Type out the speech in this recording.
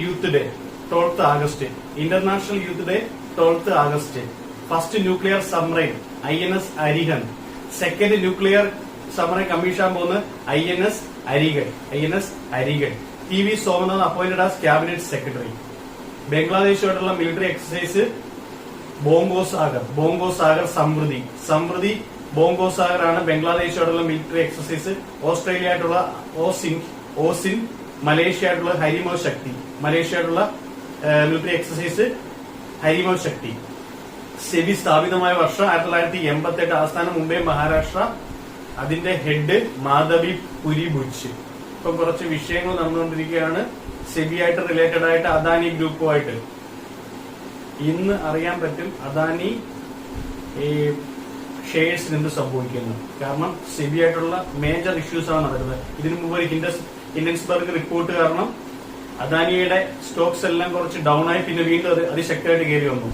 Youth Day, 12th August. International Youth Day, 12th August. First nuclear submarine, INS Arihan. Second nuclear submarine commission on INS Arigan. TV Somanath appointed as cabinet secretary. Bangladesh military exercise Bongo Sagar Samruddhi Bongo Sagar and Bangladesh military exercise. Australia OSIN Malaysia Harimo Shakti. Malaysia military exercise Harimo Shakti. SEBI സ്ഥാപിതമായ വർഷം 1988 ആസ്ഥാനം മുംബൈ മഹാരാഷ്ട്ര. അതിന്റെ head Madhavi Puri Butch. ഇപ്പൊ കുറച്ച് വിഷയങ്ങൾ നടന്നുകൊണ്ടിരിക്കുകയാണ് സെബിയായിട്ട് related ആയിട്ട് അദാനി ഗ്രൂപ്പുമായിട്ട്. ഇന്ന് അറിയാൻ പറ്റും അദാനി ഷെയർസിന് എന്ത് സംഭവിക്കുന്നു. കാരണം സെബിയായിട്ടുള്ള മേജർ ഇഷ്യൂസ് ആണ് നടക്കുന്നത്. ഇതിനു മുമ്പ് ഹിൻഡൻസ്ബർഗ് റിപ്പോർട്ട് കാരണം അദാനിയുടെ സ്റ്റോക്സ് എല്ലാം കുറച്ച് ഡൗൺ ആയി പിന്നെ വീണ്ടും അത് അതിശക്തമായിട്ട് കയറി വന്നു.